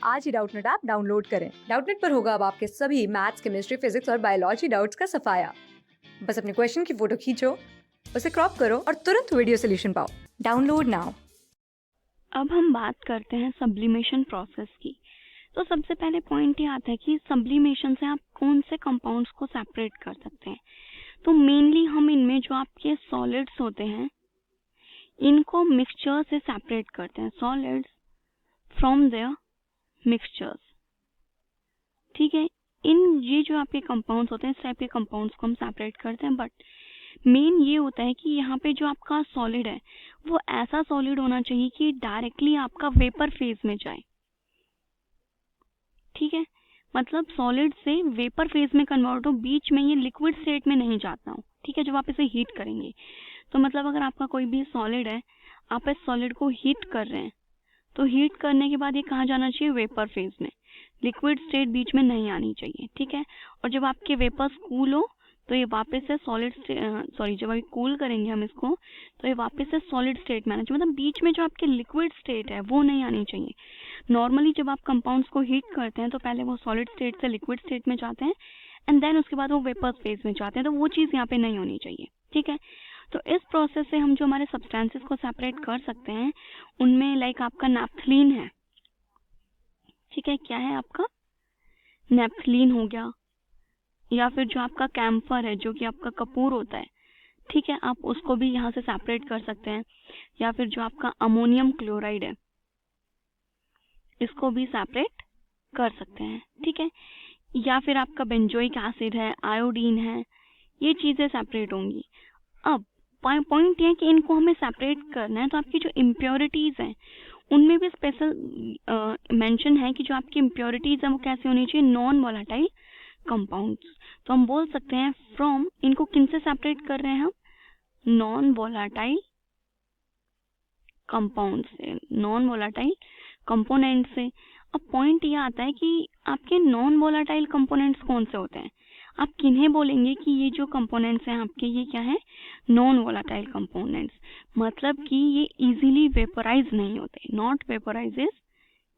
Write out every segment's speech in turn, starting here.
आज ही Doubtnut app download करें। Doubtnut पर होगा अब आपके सभी मैथ्स, केमिस्ट्री, फिजिक्स और बायोलॉजी डाउट्स का सफाया। बस अपने क्वेश्चन की फोटो खींचो, उसे क्रॉप करो और तुरंत वीडियो सोल्यूशन पाओ। Download now. अब हम बात करते हैं सब्लिमेशन प्रोसेस की। तो सबसे पहले पॉइंट ये आता है कि सब्लिमेशन से आप कौन से कंपाउंड्स को सेपरेट कर सकते हैं। तो मेनली हम इनमें जो आपके सॉलिड्स होते हैं इनको मिक्सचर से सेपरेट करते हैं, सॉलिड्स फ्रॉम देयर मिक्सचर्स। ठीक है, ये जो आपके कंपाउंड्स होते हैं इस टाइप के कंपाउंड्स को हम सेपरेट करते हैं। बट मेन ये होता है कि यहाँ पे जो आपका सॉलिड है वो ऐसा सॉलिड होना चाहिए कि डायरेक्टली आपका वेपर फेज में जाए। ठीक है, मतलब सॉलिड से वेपर फेज में कन्वर्ट हो, बीच में ये लिक्विड स्टेट में नहीं जाता हो। ठीक है, जब आप इसे हीट करेंगे तो मतलब अगर आपका कोई भी सॉलिड है, आप इस सॉलिड को हीट कर रहे हैं तो हीट करने के बाद ये कहाँ जाना चाहिए, वेपर फेज में। लिक्विड स्टेट बीच में नहीं आनी चाहिए। ठीक है, और जब आपके वेपर्स कूल हो तो ये वापस से सॉलिड जब अभी कूल करेंगे हम इसको तो ये वापस से सॉलिड स्टेट में आना चाहिए। मतलब बीच में जो आपके लिक्विड स्टेट है वो नहीं आनी चाहिए। नॉर्मली जब आप कंपाउंड्स को हीट करते हैं तो पहले वो सॉलिड स्टेट से लिक्विड स्टेट में जाते हैं एंड देन उसके बाद वो वेपर फेज में जाते हैं, तो वो चीज़ यहाँ पे नहीं होनी चाहिए। ठीक है, तो इस प्रोसेस से हम जो हमारे सब्सटेंसेस को सेपरेट कर सकते हैं उनमें लाइक आपका नैप्थलीन है। ठीक है, क्या है आपका नैप्थलीन हो गया, या फिर जो आपका कैम्फर है जो कि आपका कपूर होता है। ठीक है, आप उसको भी यहाँ से सेपरेट कर सकते हैं, या फिर जो आपका अमोनियम क्लोराइड है इसको भी सेपरेट कर सकते हैं। ठीक है, या फिर आपका बेंजोइक एसिड है, आयोडीन है, ये चीज़ें सेपरेट होंगी। अब पॉइंट ये है कि इनको हमें सेपरेट करना है, तो आपकी जो इम्प्योरिटीज हैं उनमें भी स्पेशल मेंशन है कि जो आपकी इम्प्योरिटीज हैं वो कैसे होनी चाहिए, नॉन वोलेटाइल कंपाउंड्स। तो हम बोल सकते हैं फ्रॉम, इनको किन से सेपरेट कर रहे हैं हम, नॉन वोलेटाइल कंपाउंड से, नॉन वोलेटाइल कंपोनेंट से। अब पॉइंट ये आता है कि आपके नॉन वोलेटाइल कंपोनेंट्स कौन से होते हैं, आप किन्हें बोलेंगे कि ये जो कंपोनेंट्स हैं आपके ये क्या है, नॉन वोलेटाइल कंपोनेंट्स। मतलब कि ये इजीली वेपोराइज नहीं होते, नॉट वेपोराइजेस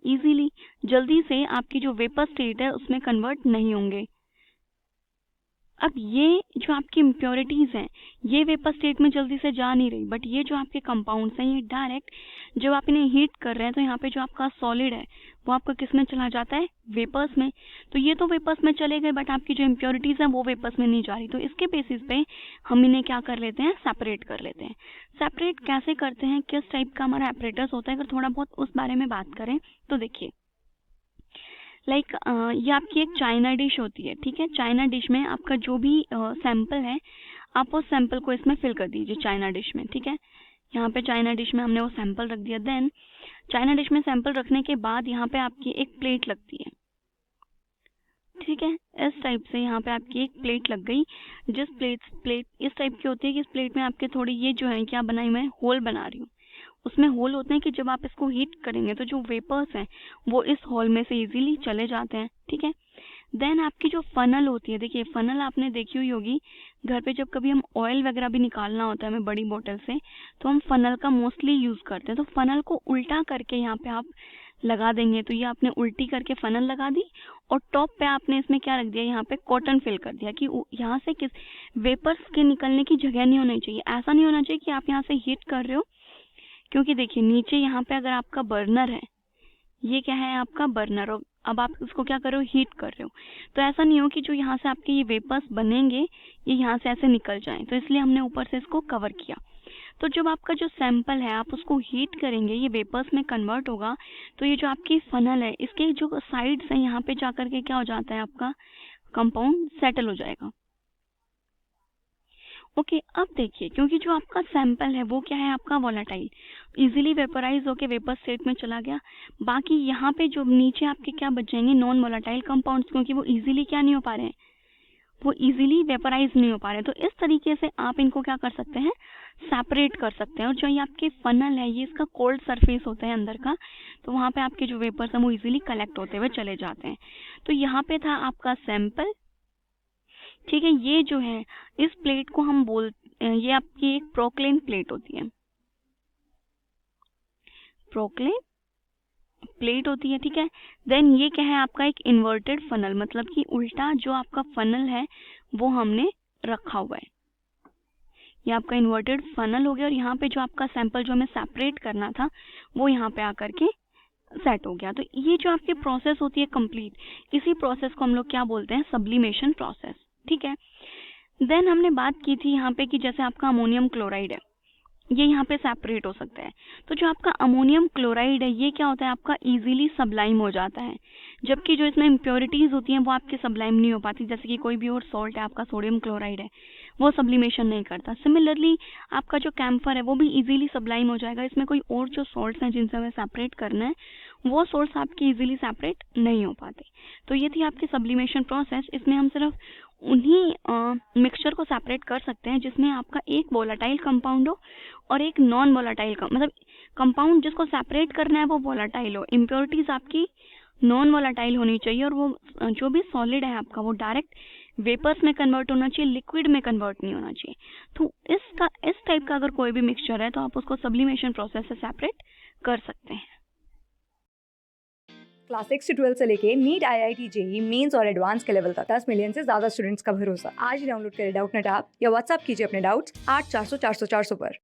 इजीली, जल्दी से आपकी जो वेपर स्टेट है उसमें कन्वर्ट नहीं होंगे। अब ये जो आपकी इम्प्योरिटीज हैं ये वेपर स्टेट में जल्दी से जा नहीं रही, बट ये जो आपके कंपाउंड्स हैं ये डायरेक्ट जब आप इन्हें हीट कर रहे हैं तो यहाँ पे जो आपका सॉलिड है वो आपका किस में चला जाता है, वेपर्स में। तो ये तो वेपर्स में चले गए बट आपकी जो इम्प्योरिटीज हैं वो वेपर्स में नहीं जा रही, तो इसके बेसिस पे हम इन्हें क्या कर लेते हैं, सेपरेट कर लेते हैं। सेपरेट कैसे करते हैं, किस टाइप का हमारा एपरेटस होता है, अगर थोड़ा बहुत उस बारे में बात करें तो देखिए लाइक ये आपकी एक चाइना डिश होती है। ठीक है, चाइना डिश में आपका जो भी सैंपल है आप उस सैंपल को इसमें फिल कर दीजिए चाइना डिश में। ठीक है, यहाँ पे चाइना डिश में हमने वो सैंपल रख दिया। देन चाइना डिश में सैंपल रखने के बाद यहाँ पे आपकी एक प्लेट लगती है। ठीक है, इस टाइप से यहाँ पे आपकी एक प्लेट लग गई, जिस प्लेट इस टाइप की होती है कि इस प्लेट में आपके थोड़ी ये जो है क्या बनाई मैं होल बना रही हूँ, उसमें होल होते हैं कि जब आप इसको हीट करेंगे तो जो वेपर्स हैं वो इस होल में से इजीली चले जाते हैं। ठीक है, देन आपकी जो फनल होती है, देखिए फनल आपने देखी हुई होगी घर पे, जब कभी हम ऑयल वगैरह भी निकालना होता है हमें बड़ी बोतल से तो हम फनल का मोस्टली यूज़ करते हैं। तो फनल को उल्टा करके यहाँ पे आप लगा देंगे, तो ये आपने उल्टी करके फनल लगा दी और टॉप पे आपने इसमें क्या रख दिया, यहाँ पे कॉटन फिल कर दिया कि यहाँ से किस वेपर्स के निकलने की जगह नहीं होनी चाहिए। ऐसा नहीं होना चाहिए कि आप यहाँ से हीट कर रहे हो, क्योंकि देखिए नीचे यहाँ पे अगर आपका बर्नर है, ये क्या है आपका बर्नर, और अब आप इसको क्या कर रहे हो, हीट कर रहे हो, तो ऐसा नहीं हो कि जो यहाँ से आपके ये वेपर्स बनेंगे ये यहाँ से ऐसे निकल जाएं, तो इसलिए हमने ऊपर से इसको कवर किया। तो जब आपका जो सैंपल है आप उसको हीट करेंगे ये वेपर्स में कन्वर्ट होगा, तो ये जो आपकी फनल है इसके जो साइड्स हैं यहाँ पे जाकर के क्या हो जाता है, आपका कंपाउंड सेटल हो जाएगा। ओके, अब देखिए क्योंकि जो आपका सैंपल है वो क्या है आपका वोलेटाइल, इजीली वेपराइज होके वेपर स्टेट में चला गया। बाकी यहाँ पे जो नीचे आपके क्या बच जाएंगे, नॉन वोलेटाइल कंपाउंड्स, क्योंकि वो इजीली क्या नहीं हो पा रहे हैं, वो इजीली वेपराइज नहीं हो पा रहे। तो इस तरीके से आप इनको क्या कर सकते हैं, सेपरेट कर सकते हैं। और जो ये आपके फनल है ये इसका कोल्ड सरफेस होता है अंदर का, तो वहाँ पे आपके जो वेपर्स हैं वो इजीली कलेक्ट होते हुए चले जाते हैं। तो यहाँ पे था आपका सैंपल। ठीक है, ये जो है इस प्लेट को हम ये आपकी एक प्रोक्लेन प्लेट होती है, प्रोक्लेन प्लेट होती है, ठीक है। देन ये क्या है आपका एक इन्वर्टेड फनल, मतलब कि उल्टा जो आपका फनल है वो हमने रखा हुआ है। ये आपका इन्वर्टेड फनल हो गया और यहाँ पे जो आपका सैंपल जो हमें सेपरेट करना था वो यहाँ पे आकर के सेट हो गया। तो ये जो आपकी प्रोसेस होती है कंप्लीट, इसी प्रोसेस को हम लोग क्या बोलते हैं, सब्लिमेशन प्रोसेस, ठीक है। देन हमने बात की थी यहाँ पे कि जैसे आपका अमोनियम क्लोराइड है, ये यहाँ पे सेपरेट हो सकता है। तो जो आपका अमोनियम क्लोराइड है ये क्या होता है आपका इजीली सब्लाइम हो जाता है, जबकि जो इसमें इम्प्योरिटीज होती हैं वो आपके सब्लाइम नहीं हो पाती। जैसे कि कोई भी और सॉल्ट है, आपका सोडियम क्लोराइड है, वो सब्लिमेशन नहीं करता। सिमिलरली आपका जो कैम्फर है वो भी इजीली सब्लाइम हो जाएगा। इसमें कोई और जो सॉल्ट्स हैं जिनसे हमें सेपरेट करना है वो सॉल्ट्स आपके इजीली सेपरेट नहीं हो पाते। तो ये थी आपकी सब्लिमेशन प्रोसेस। इसमें हम सिर्फ उन्हीं मिक्सचर को सेपरेट कर सकते हैं जिसमें आपका एक वोलाटाइल कंपाउंड हो और एक नॉन वोलाटाइल मतलब कंपाउंड जिसको सेपरेट करना है वो वोलाटाइल हो, इम्प्योरिटीज आपकी नॉन वोलाटाइल होनी चाहिए, और वो जो भी सॉलिड है आपका वो डायरेक्ट वेपर्स में कन्वर्ट होना चाहिए, लिक्विड में कन्वर्ट नहीं होना चाहिए। तो इस टाइप का अगर कोई भी मिक्सचर है तो आप उसको सब्लिमेशन प्रोसेस से सेपरेट कर सकते हैं। क्लास 6 से 12 से लेके नीट, IIT, जेई मेंस और एडवांस के लेवल तक 10 मिलियन से ज्यादा स्टूडेंट्स का भरोसा। आज ही डाउनलोड करें डाउटनेट ऐप या व्हाट्सएप कीजिए अपने डाउट्स 8400 400 400 पर।